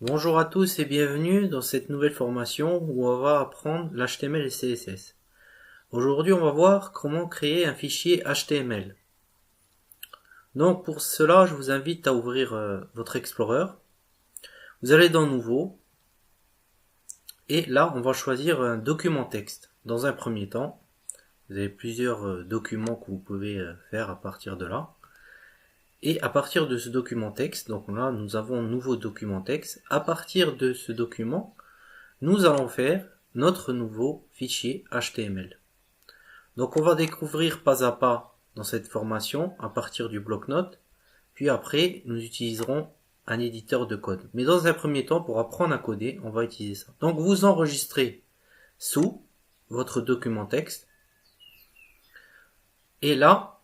Bonjour à tous et bienvenue dans cette nouvelle formation où on va apprendre l'HTML et CSS. Aujourd'hui, on va voir comment créer un fichier HTML. Donc pour cela, je vous invite à ouvrir votre Explorer. Vous allez dans Nouveau et là, on va choisir un document texte. Dans un premier temps, vous avez plusieurs documents que vous pouvez faire à partir de là. Et à partir de ce document texte, donc là, nous avons un nouveau document texte. À partir de ce document, nous allons faire notre nouveau fichier HTML. Donc on va découvrir pas à pas dans cette formation à partir du bloc-notes, puis après nous utiliserons un éditeur de code. Mais dans un premier temps, pour apprendre à coder, on va utiliser ça. Donc vous enregistrez sous votre document texte, et là,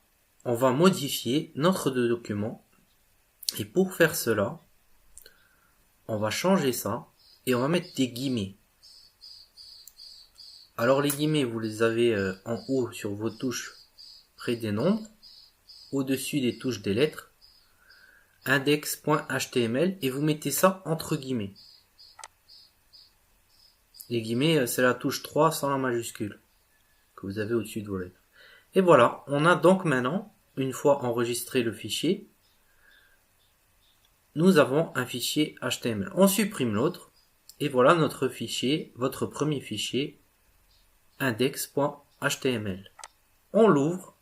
on va modifier notre document, et pour faire cela, on va changer ça, et on va mettre des guillemets. Alors les guillemets, vous les avez en haut sur vos touches près des nombres, au-dessus des touches des lettres, index.html, et vous mettez ça entre guillemets. Les guillemets, c'est la touche 3 sans la majuscule que vous avez au-dessus de vos lettres. Et voilà, on a donc maintenant, une fois enregistré le fichier, nous avons un fichier HTML. On supprime l'autre, et voilà notre fichier, votre premier fichier, index.html. On l'ouvre,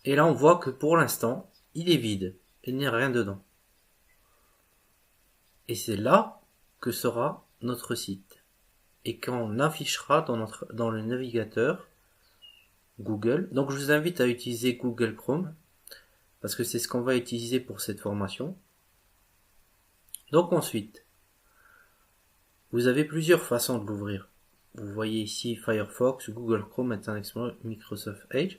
et là on voit que pour l'instant, il est vide. Il n'y a rien dedans. Et c'est là que sera notre site. Et qu'on affichera dans le navigateur Google. Donc je vous invite à utiliser Google Chrome, parce que c'est ce qu'on va utiliser pour cette formation. Donc ensuite, vous avez plusieurs façons de l'ouvrir. Vous voyez ici Firefox, Google Chrome, Internet Explorer, Microsoft Edge.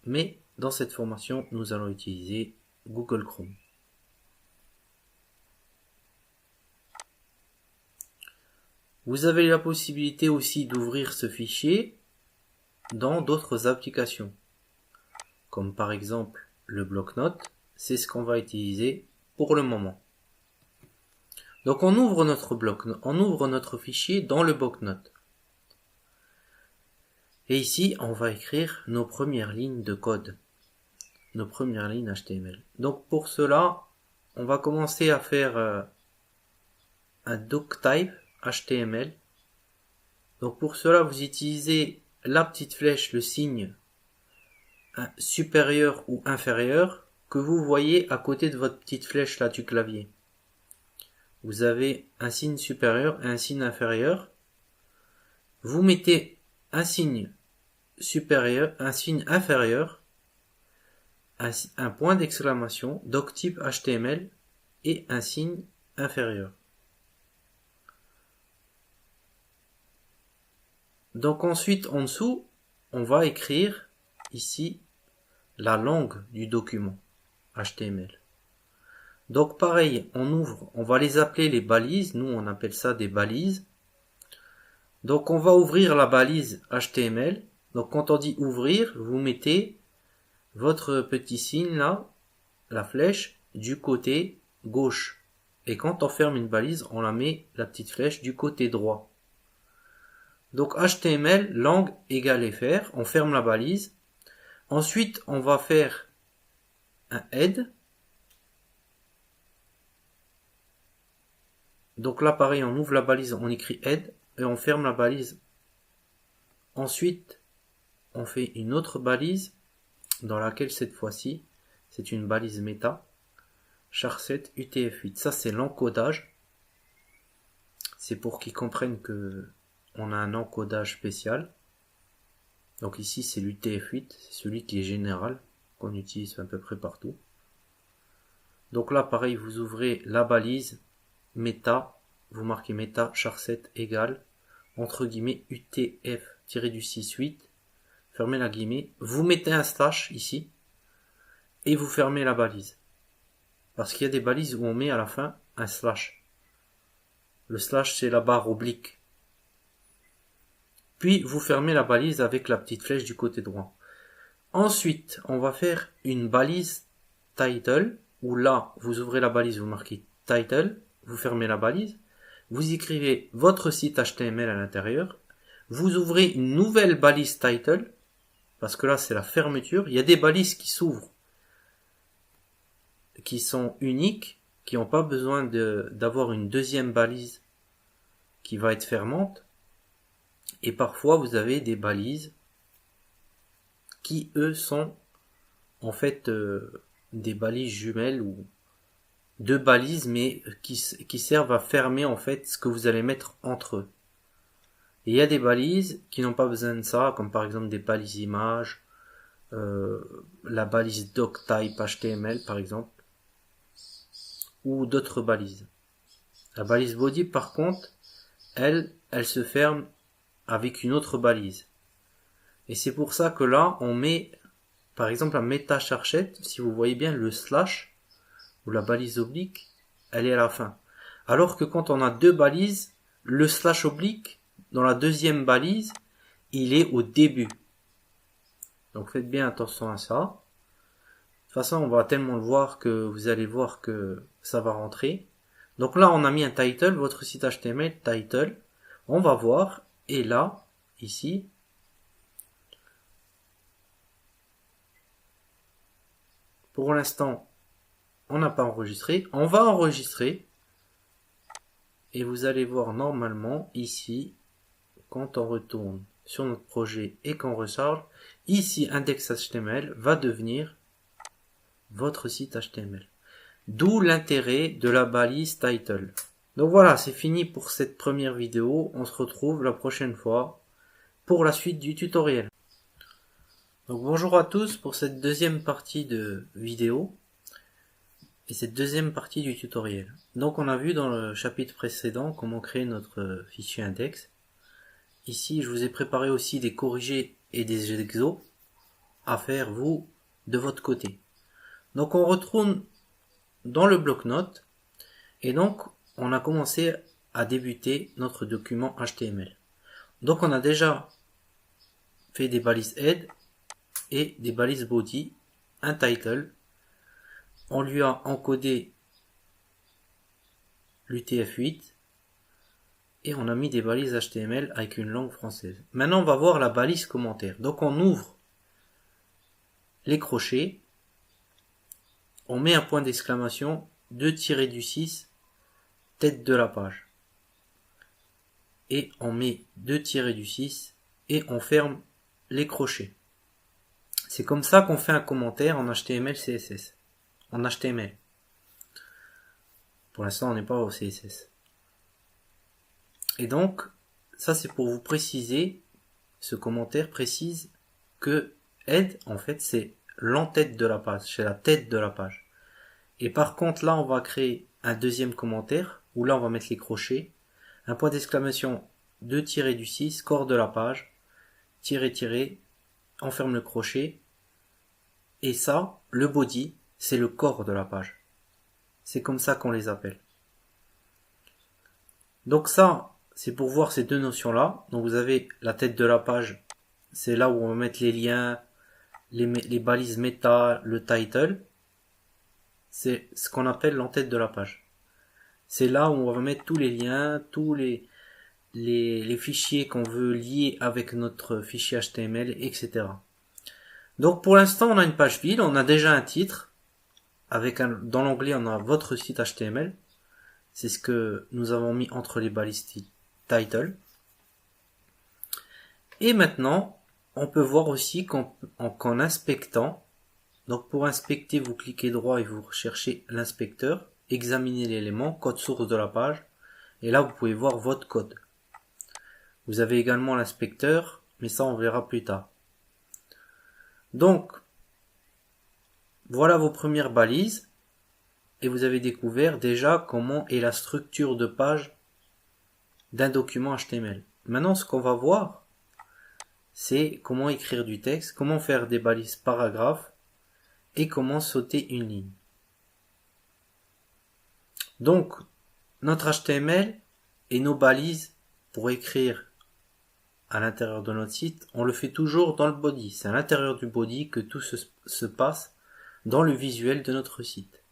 Mais dans cette formation, nous allons utiliser Google Chrome. Vous avez la possibilité aussi d'ouvrir ce fichier dans d'autres applications, comme par exemple le bloc-notes. C'est ce qu'on va utiliser pour le moment. Donc on ouvre notre fichier dans le bloc-notes. Et ici, on va écrire nos premières lignes de code, nos premières lignes HTML. Donc pour cela, on va commencer à faire un doctype HTML. Donc pour cela, vous utilisez la petite flèche, le signe supérieur ou inférieur que vous voyez à côté de votre petite flèche là du clavier. Vous avez un signe supérieur et un signe inférieur. Vous mettez un signe supérieur, un signe inférieur, un point d'exclamation, doctype HTML et un signe inférieur. Donc ensuite en dessous, on va écrire ici la langue du document HTML. Donc pareil, on ouvre, on va les appeler les balises, nous on appelle ça des balises. Donc on va ouvrir la balise HTML. Donc quand on dit ouvrir, vous mettez votre petit signe là, la flèche, du côté gauche. Et quand on ferme une balise, on la met, la petite flèche, du côté droit. Donc HTML, langue égale fr, on ferme la balise. Ensuite, on va faire un head. Donc là, pareil, on ouvre la balise, on écrit head et on ferme la balise. Ensuite, on fait une autre balise dans laquelle cette fois-ci, c'est une balise méta. char7 UTF-8. Ça, c'est l'encodage. C'est pour qu'ils comprennent que on a un encodage spécial. Donc ici, c'est l'UTF-8, c'est celui qui est général, qu'on utilise à peu près partout. Donc là, pareil, vous ouvrez la balise méta, vous marquez méta char7 égale, entre guillemets, UTF-6-8, fermez la guillemets, vous mettez un slash ici, et vous fermez la balise. Parce qu'il y a des balises où on met à la fin un slash. Le slash, c'est la barre oblique. Puis vous fermez la balise avec la petite flèche du côté droit. Ensuite, on va faire une balise title, où là, vous ouvrez la balise, vous marquez title, vous fermez la balise, vous écrivez votre site HTML à l'intérieur, vous ouvrez une nouvelle balise title, parce que là c'est la fermeture, il y a des balises qui s'ouvrent, qui sont uniques, qui n'ont pas besoin d'avoir une deuxième balise qui va être fermante, et parfois vous avez des balises qui eux sont en fait des balises jumelles ou deux balises mais qui servent à fermer en fait ce que vous allez mettre entre eux. Et il y a des balises qui n'ont pas besoin de ça, comme par exemple des balises images, la balise doctype HTML par exemple, ou d'autres balises. La balise body par contre, elle se ferme avec une autre balise. Et c'est pour ça que là, on met, par exemple, la méta-charchette, si vous voyez bien le slash, ou la balise oblique, elle est à la fin. Alors que quand on a deux balises, le slash oblique, dans la deuxième balise, il est au début. Donc faites bien attention à ça. De toute façon, on va tellement le voir que vous allez voir que ça va rentrer. Donc là, on a mis un title, votre site HTML, title. On va voir, et là, ici, pour l'instant, on n'a pas enregistré. On va enregistrer. Et vous allez voir normalement ici, quand on retourne sur notre projet et qu'on recharge, ici index.html va devenir votre site HTML. D'où l'intérêt de la balise title. Donc voilà, c'est fini pour cette première vidéo. On se retrouve la prochaine fois pour la suite du tutoriel. Donc bonjour à tous pour cette deuxième partie de vidéo et cette deuxième partie du tutoriel. Donc on a vu dans le chapitre précédent comment créer notre fichier index. Ici je vous ai préparé aussi des corrigés et des exos à faire vous de votre côté. Donc on retourne dans le bloc-notes et donc on a commencé à débuter notre document HTML. Donc on a déjà fait des balises head et des balises body, un title. On lui a encodé l'UTF-8 et on a mis des balises HTML avec une langue française. Maintenant on va voir la balise commentaire. Donc on ouvre les crochets, on met un point d'exclamation, 2-6, tête de la page. Et on met 2-6 et on ferme les crochets. C'est comme ça qu'on fait un commentaire en HTML, CSS. En HTML. Pour l'instant, on n'est pas au CSS. Et donc, ça c'est pour vous préciser, ce commentaire précise que head, en fait, c'est l'entête de la page, c'est la tête de la page. Et par contre, là, on va créer un deuxième commentaire, où là, on va mettre les crochets, un point d'exclamation, 2-6, corps de la page, tiré, on ferme le crochet, et ça, le body, c'est le corps de la page. C'est comme ça qu'on les appelle. Donc ça, c'est pour voir ces deux notions-là. Donc vous avez la tête de la page, c'est là où on va mettre les liens, les balises méta, le title. C'est ce qu'on appelle l'entête de la page. C'est là où on va mettre tous les liens, tous les fichiers qu'on veut lier avec notre fichier HTML, etc. Donc pour l'instant, on a une page vide, on a déjà un titre. Dans l'onglet, on a votre site HTML. C'est ce que nous avons mis entre les balises title. Et maintenant, on peut voir aussi qu'en inspectant, donc pour inspecter, vous cliquez droit et vous recherchez l'inspecteur, examinez l'élément, code source de la page, et là vous pouvez voir votre code. Vous avez également l'inspecteur, mais ça on verra plus tard. Donc, voilà vos premières balises, et vous avez découvert déjà comment est la structure de page d'un document HTML. Maintenant, ce qu'on va voir, c'est comment écrire du texte, comment faire des balises paragraphes, et comment sauter une ligne. Donc, notre HTML et nos balises pour écrire à l'intérieur de notre site, on le fait toujours dans le body. C'est à l'intérieur du body que tout se passe dans le visuel de notre site.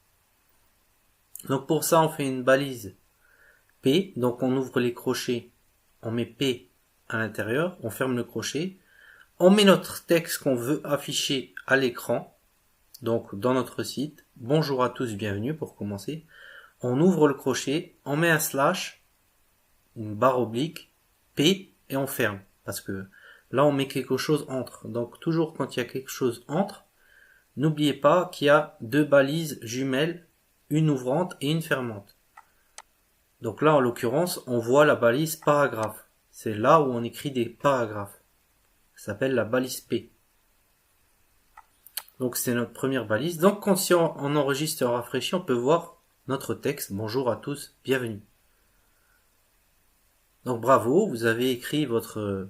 Donc pour ça, on fait une balise P. Donc on ouvre les crochets, on met P à l'intérieur, on ferme le crochet. On met notre texte qu'on veut afficher à l'écran. Donc dans notre site, bonjour à tous, bienvenue pour commencer. On ouvre le crochet, on met un slash, une barre oblique, P et on ferme. Parce que là on met quelque chose entre. Donc toujours quand il y a quelque chose entre, n'oubliez pas qu'il y a deux balises jumelles, une ouvrante et une fermante. Donc là en l'occurrence on voit la balise paragraphe. C'est là où on écrit des paragraphes. Ça s'appelle la balise P. Donc c'est notre première balise. Donc quand si on enregistre et on rafraîchit, on peut voir notre texte. Bonjour à tous, bienvenue. Donc bravo, vous avez écrit votre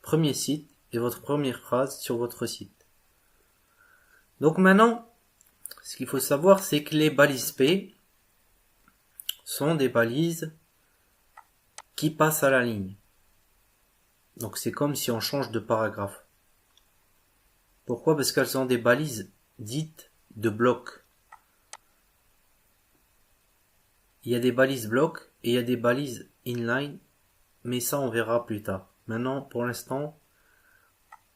premier site et votre première phrase sur votre site. Donc maintenant, ce qu'il faut savoir, c'est que les balises P sont des balises qui passent à la ligne. Donc c'est comme si on change de paragraphe. Pourquoi? Parce qu'elles sont des balises dites de blocs. Il y a des balises blocs et il y a des balises inline, mais ça on verra plus tard. Maintenant, pour l'instant,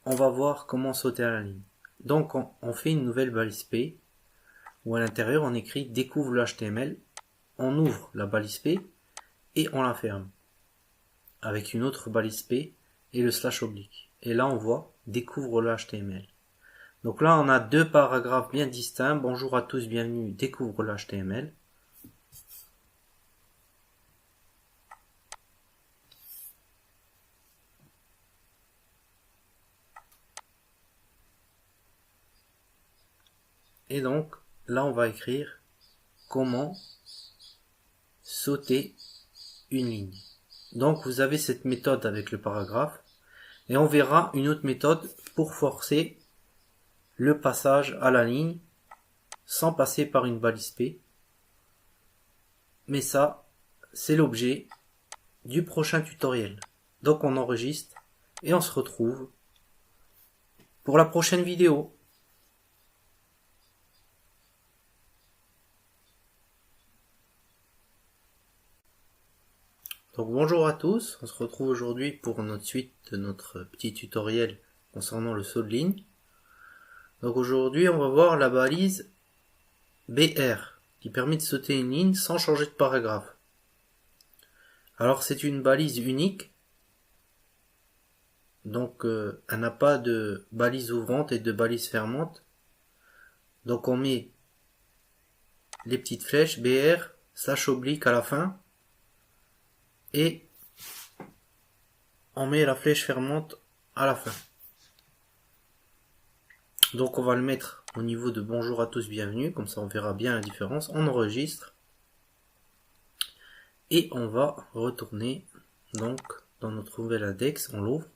on va voir comment sauter à la ligne. Donc on fait une nouvelle balise P, où à l'intérieur on écrit découvre le HTML, on ouvre la balise P et on la ferme, avec une autre balise P et le slash oblique. Et là on voit découvre le HTML. Donc là on a deux paragraphes bien distincts, bonjour à tous, bienvenue, découvre le HTML. Et donc là on va écrire comment sauter une ligne. Donc vous avez cette méthode avec le paragraphe et on verra une autre méthode pour forcer le passage à la ligne sans passer par une balise P. Mais ça, c'est l'objet du prochain tutoriel. Donc on enregistre et on se retrouve pour la prochaine vidéo. Donc bonjour à tous, on se retrouve aujourd'hui pour notre suite de notre petit tutoriel concernant le saut de ligne. Donc aujourd'hui on va voir la balise BR qui permet de sauter une ligne sans changer de paragraphe. Alors c'est une balise unique, donc elle n'a pas de balise ouvrante et de balise fermante. Donc on met les petites flèches BR slash oblique à la fin et on met la flèche fermante à la fin. Donc on va le mettre au niveau de bonjour à tous, bienvenue, comme ça on verra bien la différence. On enregistre et on va retourner donc dans notre nouvel index, on l'ouvre.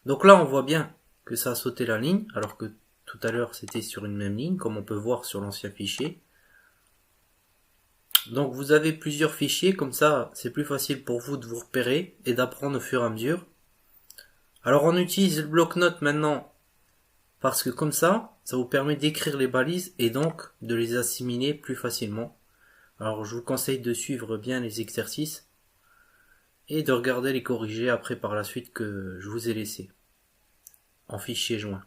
Donc là on voit bien que ça a sauté la ligne alors que tout à l'heure c'était sur une même ligne comme on peut voir sur l'ancien fichier. Donc vous avez plusieurs fichiers, comme ça c'est plus facile pour vous de vous repérer et d'apprendre au fur et à mesure. Alors on utilise le bloc-notes maintenant parce que comme ça vous permet d'écrire les balises et donc de les assimiler plus facilement. Alors je vous conseille de suivre bien les exercices et de regarder les corrigés après par la suite que je vous ai laissé en fichier joint.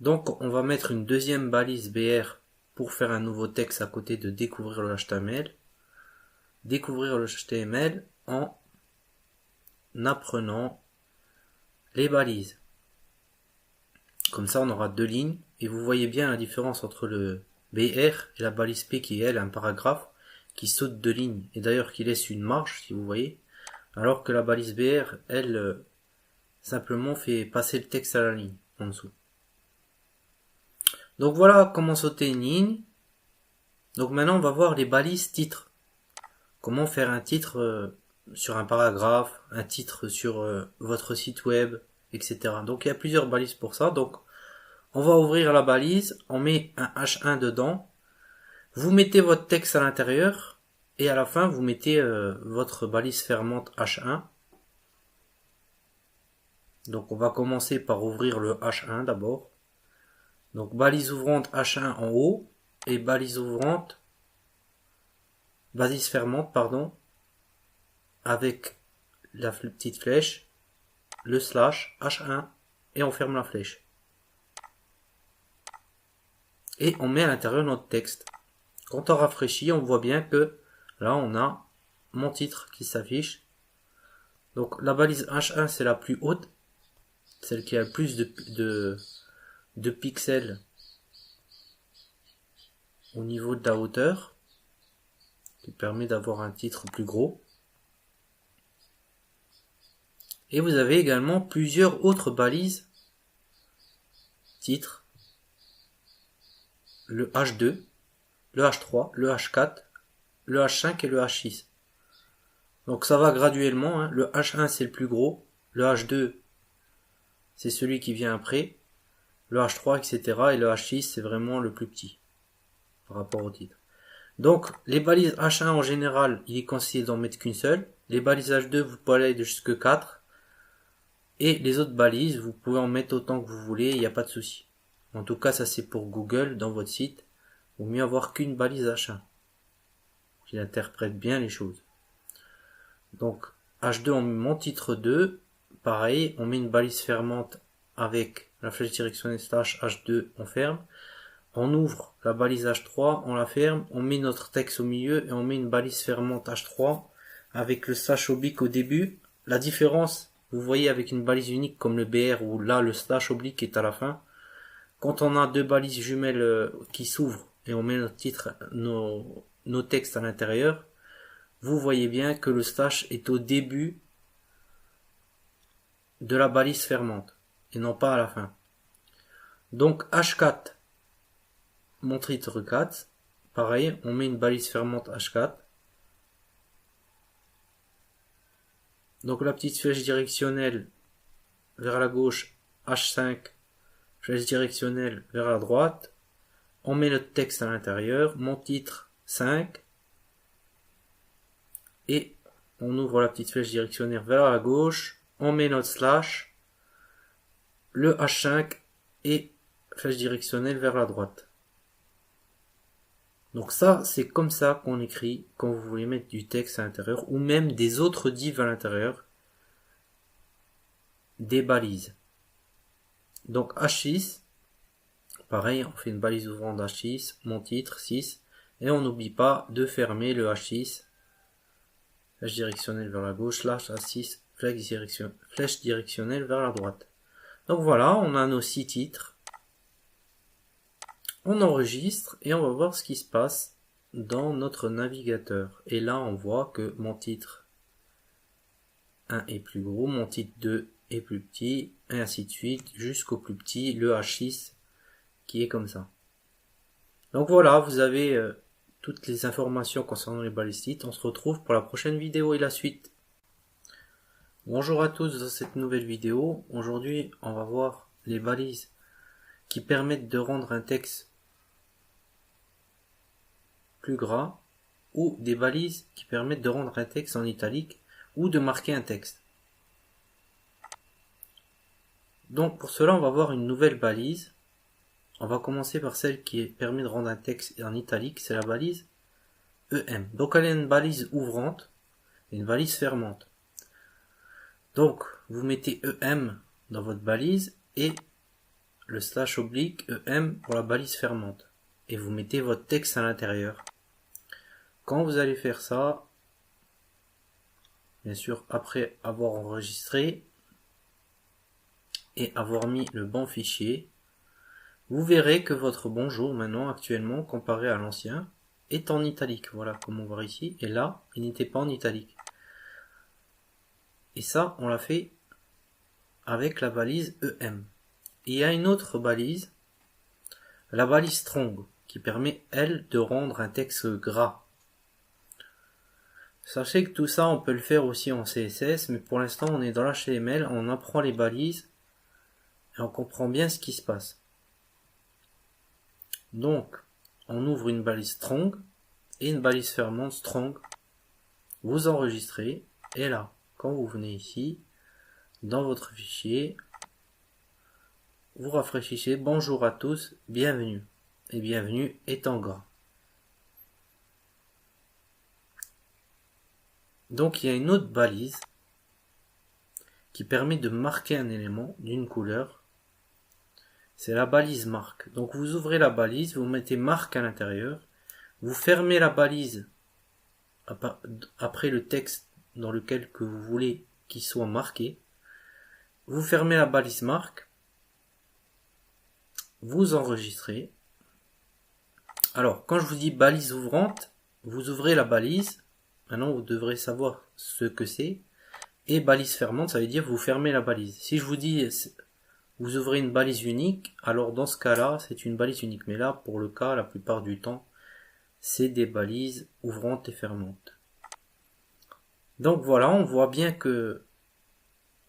Donc on va mettre une deuxième balise BR pour faire un nouveau texte à côté de découvrir le HTML. Découvrir le HTML en apprenant les balises. Comme ça on aura deux lignes et vous voyez bien la différence entre le BR et la balise P qui est elle un paragraphe qui saute de lignes et d'ailleurs qui laisse une marge si vous voyez, alors que la balise BR elle simplement fait passer le texte à la ligne en dessous. Donc voilà comment sauter une ligne. Donc maintenant on va voir les balises titres. Comment faire un titre sur un paragraphe, un titre sur votre site web, etc. Donc il y a plusieurs balises pour ça. Donc on va ouvrir la balise, on met un H1 dedans, vous mettez votre texte à l'intérieur et à la fin vous mettez votre balise fermante H1. Donc on va commencer par ouvrir le H1 d'abord. Donc balise ouvrante H1 en haut et balise ouvrante, balise fermante, pardon, avec la petite flèche, le slash, H1, et on ferme la flèche. Et on met à l'intérieur notre texte. Quand on rafraîchit, on voit bien que là on a mon titre qui s'affiche. Donc la balise H1 c'est la plus haute, celle qui a le plus de pixels au niveau de la hauteur, qui permet d'avoir un titre plus gros. Et vous avez également plusieurs autres balises titres, le H2, le H3, le H4, le H5 et le H6. Donc ça va graduellement, hein. Le H1 c'est le plus gros, le H2 c'est celui qui vient après, le H3 etc. et le H6 c'est vraiment le plus petit par rapport au titre. Donc les balises H1 en général il est conseillé d'en mettre qu'une seule, les balises H2 vous pouvez aller jusqu'à 4, et les autres balises vous pouvez en mettre autant que vous voulez, il n'y a pas de souci. En tout cas ça c'est pour Google, dans votre site, il vaut mieux avoir qu'une balise H1 qui interprète bien les choses. Donc H2 on met mon titre 2, pareil, on met une balise fermante avec la flèche directionnelle slash H2, on ferme, on ouvre la balise H3, on la ferme, on met notre texte au milieu et on met une balise fermante H3 avec le slash oblique au début. La différence, vous voyez avec une balise unique comme le BR où là le slash oblique est à la fin. Quand on a deux balises jumelles qui s'ouvrent et on met notre titre, nos textes à l'intérieur, vous voyez bien que le slash est au début de la balise fermante et non pas à la fin. Donc H4, mon titre 4, pareil, on met une balise fermante H4. Donc la petite flèche directionnelle vers la gauche, H5, flèche directionnelle vers la droite. On met notre texte à l'intérieur, mon titre 5. Et on ouvre la petite flèche directionnelle vers la gauche, on met notre slash, le H5 et flèche directionnelle vers la droite. Donc ça, c'est comme ça qu'on écrit quand vous voulez mettre du texte à l'intérieur, ou même des autres divs à l'intérieur, des balises. Donc H6, pareil, on fait une balise ouvrante H6, mon titre 6, et on n'oublie pas de fermer le H6, flèche directionnelle vers la gauche, slash A6, flèche directionnelle vers la droite. Donc voilà, on a nos 6 titres. On enregistre et on va voir ce qui se passe dans notre navigateur. Et là, on voit que mon titre 1 est plus gros, mon titre 2 est plus petit, et ainsi de suite, jusqu'au plus petit, le H6, qui est comme ça. Donc voilà, vous avez toutes les informations concernant les balises titres. On se retrouve pour la prochaine vidéo et la suite. Bonjour à tous dans cette nouvelle vidéo. Aujourd'hui, on va voir les balises qui permettent de rendre un texte plus gras, ou des balises qui permettent de rendre un texte en italique ou de marquer un texte. Donc pour cela, on va voir une nouvelle balise. On va commencer par celle qui permet de rendre un texte en italique, c'est la balise EM. Donc elle est une balise ouvrante et une balise fermante. Donc vous mettez EM dans votre balise et le slash oblique EM pour la balise fermante. Et vous mettez votre texte à l'intérieur. Quand vous allez faire ça, bien sûr après avoir enregistré et avoir mis le bon fichier, vous verrez que votre bonjour maintenant actuellement comparé à l'ancien est en italique. Voilà comme on voit ici. Et là, il n'était pas en italique. Et ça, on l'a fait avec la balise EM. Et il y a une autre balise, la balise strong, qui permet, elle, de rendre un texte gras. Sachez que tout ça, on peut le faire aussi en CSS, mais pour l'instant, on est dans l'HTML, on apprend les balises et on comprend bien ce qui se passe. Donc, on ouvre une balise strong et une balise fermante strong. Vous enregistrez et là, quand vous venez ici, dans votre fichier, vous rafraîchissez, bonjour à tous, bienvenue. et bienvenue est en gras. Donc il y a une autre balise qui permet de marquer un élément d'une couleur. C'est la balise marque. Donc vous ouvrez la balise, vous mettez marque à l'intérieur, vous fermez la balise après le texte dans lequel que vous voulez qu'il soit marqué. Vous fermez la balise marque, vous enregistrez. Alors quand je vous dis balise ouvrante, vous ouvrez la balise. Maintenant vous devrez savoir ce que c'est. Et balise fermante, ça veut dire vous fermez la balise. Si je vous dis vous ouvrez une balise unique, alors dans ce cas-là, c'est une balise unique. Mais là, pour le cas, la plupart du temps, c'est des balises ouvrantes et fermantes. Donc voilà, on voit bien que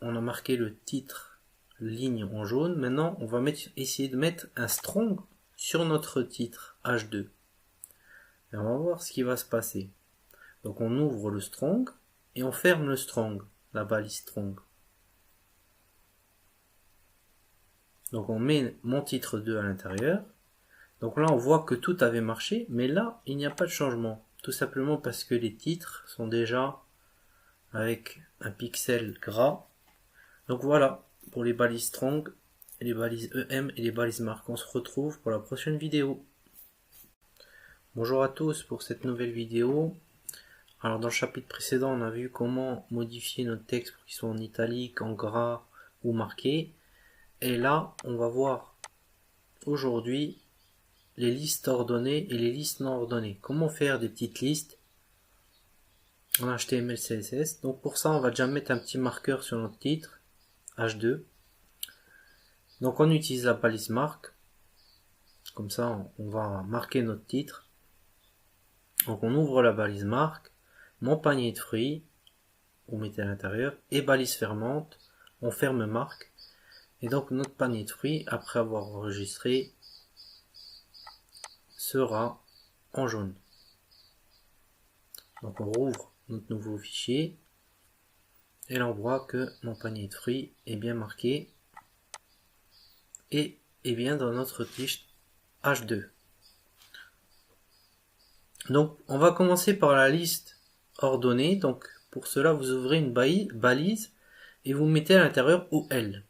on a marqué le titre ligne en jaune. Maintenant, on va essayer de mettre un strong sur notre titre H2. Et on va voir ce qui va se passer. Donc on ouvre le strong et on ferme le strong, la balise strong. Donc on met mon titre 2 à l'intérieur. Donc là on voit que tout avait marché, mais là il n'y a pas de changement. Tout simplement parce que les titres sont déjà avec un pixel gras. Donc voilà pour les balises strong, les balises EM et les balises marque. On se retrouve pour la prochaine vidéo. Bonjour à tous pour cette nouvelle vidéo. Alors dans le chapitre précédent on a vu comment modifier notre texte pour qu'il soit en italique, en gras ou marqué. Et là on va voir aujourd'hui les listes ordonnées et les listes non ordonnées. Comment faire des petites listes en HTML, CSS. Donc pour ça, on va déjà mettre un petit marqueur sur notre titre, H2. Donc on utilise la balise marque. Comme ça, on va marquer notre titre. Donc on ouvre la balise marque, mon panier de fruits, vous mettez à l'intérieur, et balise fermante, on ferme marque. Et donc notre panier de fruits, après avoir enregistré, sera en jaune. Donc on rouvre notre nouveau fichier et là on voit que mon panier de fruits est bien marqué et est bien dans notre fiche H2. Donc on va commencer par la liste ordonnée. Donc pour cela vous ouvrez une balise et vous mettez à l'intérieur OL.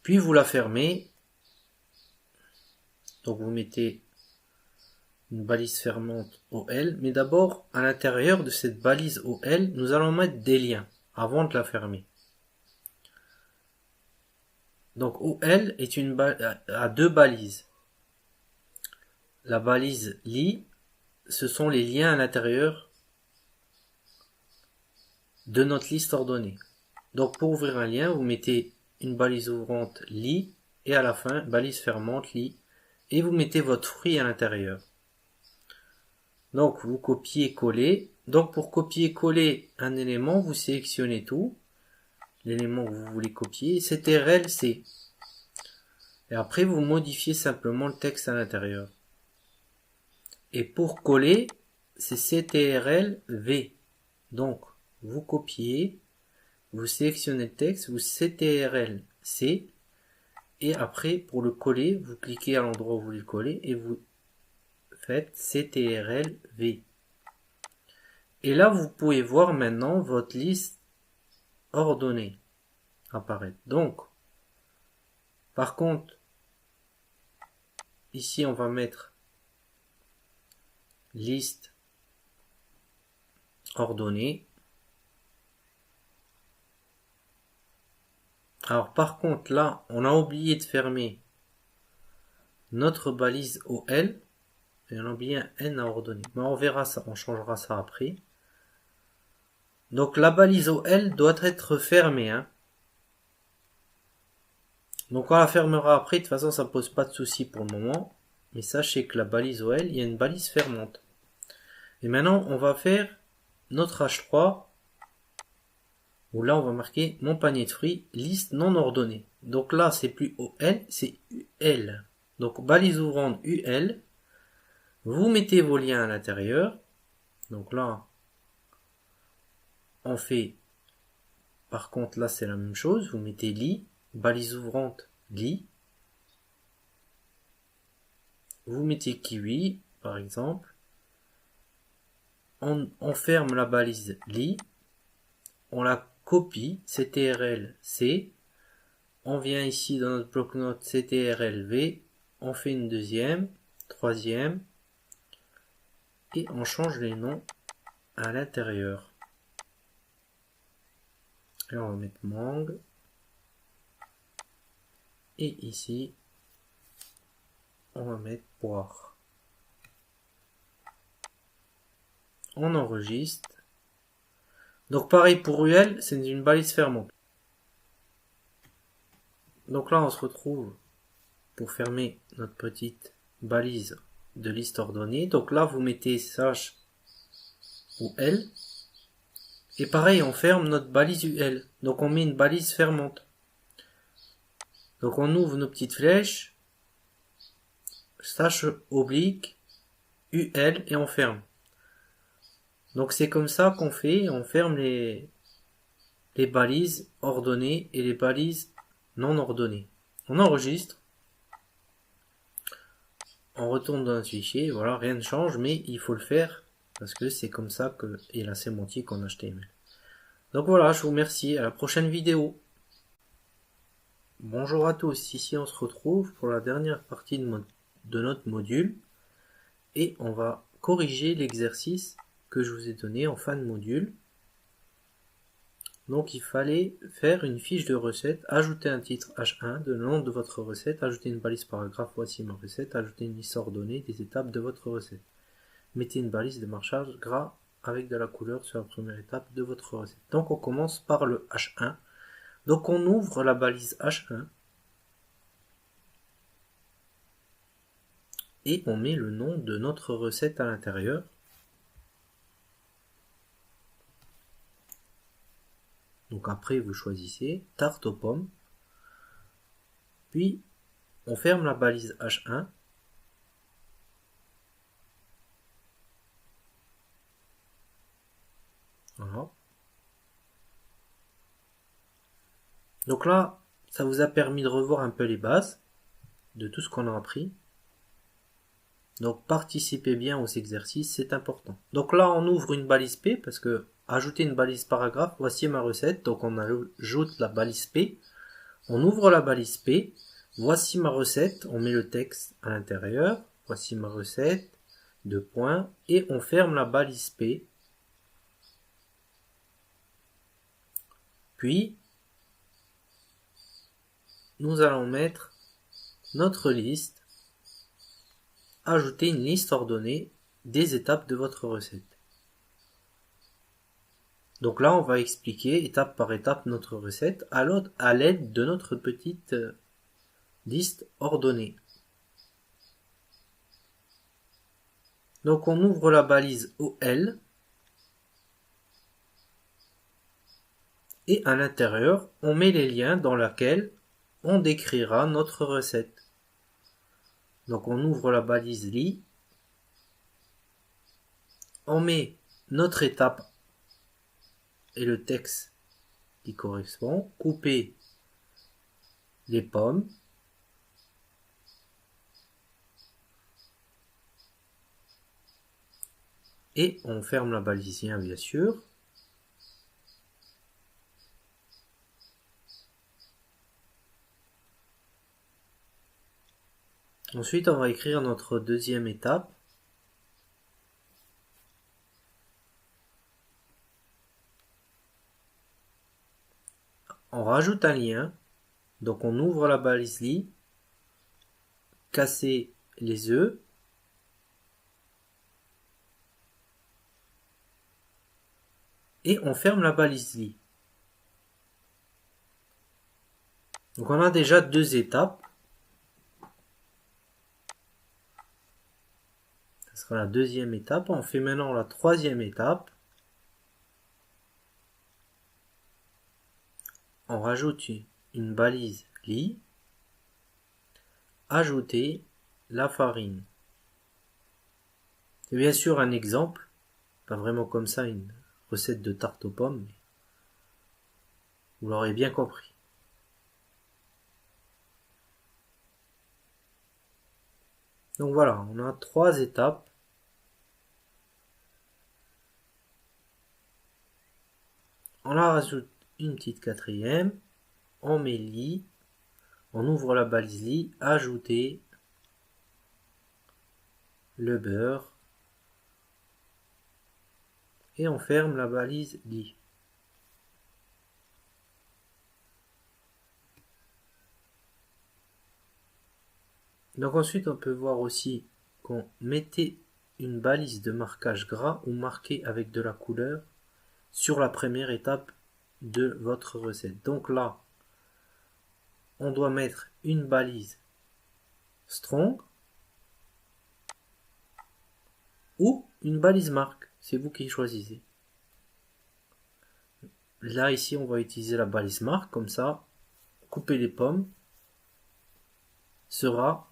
Puis vous la fermez. Donc vous mettez une balise fermante OL, mais d'abord à l'intérieur de cette balise OL, nous allons mettre des liens avant de la fermer. Donc OL est a deux balises. La balise li, ce sont les liens à l'intérieur de notre liste ordonnée. Donc pour ouvrir un lien, vous mettez une balise ouvrante li et à la fin balise fermante li et vous mettez votre fruit à l'intérieur. Donc vous copiez-collez. Donc pour copier-coller un élément, vous sélectionnez tout, l'élément que vous voulez copier, CTRL C. Et après vous modifiez simplement le texte à l'intérieur. Et pour coller, c'est CTRL V. Donc vous copiez, vous sélectionnez le texte, vous CTRL C. Et après pour le coller, vous cliquez à l'endroit où vous voulez le coller et vous faites CTRL V. Et là, vous pouvez voir maintenant votre liste ordonnée apparaître. Donc, par contre, ici, on va mettre liste ordonnée. Alors, par contre, là, on a oublié de fermer notre balise OL et on a oublié un N à ordonner. Mais on verra ça, on changera ça après. Donc, la balise OL doit être fermée, hein. Donc on la fermera après, de toute façon ça ne pose pas de souci pour le moment. Mais sachez que la balise OL, il y a une balise fermante. Et maintenant on va faire notre H3, où là on va marquer mon panier de fruits, liste non ordonnée. Donc là c'est plus OL, c'est UL. Donc balise ouvrante UL, vous mettez vos liens à l'intérieur. Donc là on fait, par contre là c'est la même chose, vous mettez li, balise ouvrante li. vous mettez kiwi, par exemple. On ferme la balise li. On la copie, CTRL-C. On vient ici dans notre bloc-notes CTRL-V. On fait une deuxième, troisième. Et on change les noms à l'intérieur. Et on va mettre mangue. Et ici, on va mettre poire. On enregistre. Donc pareil pour UL, c'est une balise fermante. Donc là, on se retrouve pour fermer notre petite balise de liste ordonnée. Donc là, vous mettez slash ou L. Et pareil, on ferme notre balise UL. Donc on met une balise fermante. Donc on ouvre nos petites flèches, slash oblique, UL et on ferme. Donc c'est comme ça qu'on fait, on ferme les balises ordonnées et les balises non ordonnées. On enregistre, on retourne dans notre fichier, voilà, rien ne change, mais il faut le faire parce que c'est comme ça que est la sémantique en HTML. Donc voilà, je vous remercie, à la prochaine vidéo. Bonjour à tous, ici on se retrouve pour la dernière partie de notre module et on va corriger l'exercice que je vous ai donné en fin de module. Donc il fallait faire une fiche de recette, ajouter un titre H1 de nom de votre recette, ajouter une balise paragraphe, voici ma recette, ajouter une liste ordonnée des étapes de votre recette. Mettez une balise de marquage gras avec de la couleur sur la première étape de votre recette. Donc on commence par le H1. Donc on ouvre la balise H1 et on met le nom de notre recette à l'intérieur. Donc après vous choisissez tarte aux pommes. Puis on ferme la balise H1. Voilà. Donc là, ça vous a permis de revoir un peu les bases de tout ce qu'on a appris. Donc participez bien aux exercices, c'est important. Donc là, on ouvre une balise P parce que ajouter une balise paragraphe, voici ma recette. Donc on ajoute la balise P. On ouvre la balise P. Voici ma recette. On met le texte à l'intérieur. Voici ma recette. Deux points. Et on ferme la balise P. Puis, nous allons mettre notre liste. Ajouter une liste ordonnée des étapes de votre recette. Donc là, on va expliquer étape par étape notre recette à l'aide de notre petite liste ordonnée. Donc on ouvre la balise OL et à l'intérieur, on met les liens dans lesquels on décrira notre recette. Donc on ouvre la balise li, on met notre étape et le texte qui correspond, couper les pommes, et on ferme la balise lien bien sûr. Ensuite, on va écrire notre deuxième étape. On rajoute un lien. Donc on ouvre la balise li, casser les œufs. Et on ferme la balise li. Donc on a déjà deux étapes. Ce sera la deuxième étape. On fait maintenant la troisième étape. On rajoute une balise li. Ajouter la farine. C'est bien sûr un exemple. Pas vraiment comme ça une recette de tarte aux pommes. Mais vous l'aurez bien compris. Donc voilà, on a 3 étapes. On la rajoute une petite quatrième. On met lit. On ouvre la balise lit. Ajouter le beurre. Et on ferme la balise lit. Donc ensuite on peut voir aussi qu'on mettait une balise de marquage gras ou marquée avec de la couleur sur la première étape de votre recette. Donc là, on doit mettre une balise strong ou une balise marque. C'est vous qui choisissez. Là ici on va utiliser la balise marque, comme ça couper les pommes sera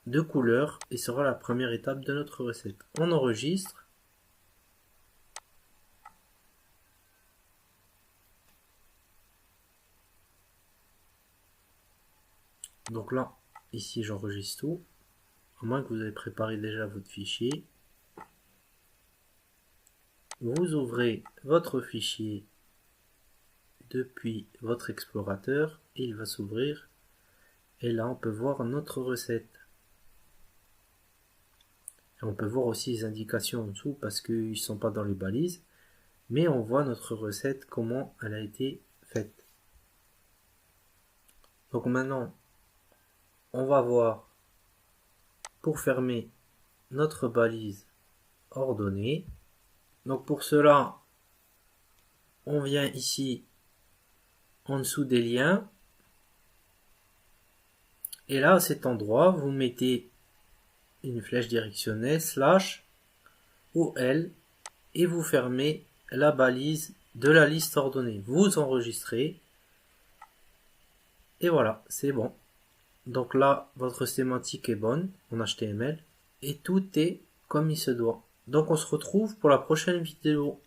de couleur et sera la première étape de notre recette. On enregistre. Donc là, ici j'enregistre tout, à moins que vous avez préparé déjà votre fichier. Vous ouvrez votre fichier depuis votre explorateur, il va s'ouvrir et là on peut voir notre recette. Et on peut voir aussi les indications en dessous parce qu'ils ne sont pas dans les balises, mais on voit notre recette, comment elle a été faite. Donc maintenant, on va voir pour fermer notre balise ordonnée. Donc pour cela, on vient ici en dessous des liens. Et là, à cet endroit, vous mettez une flèche directionnelle, slash ou L, et vous fermez la balise de la liste ordonnée. Vous enregistrez. Et voilà, c'est bon. Donc là, votre sémantique est bonne en HTML. Et tout est comme il se doit. Donc on se retrouve pour la prochaine vidéo.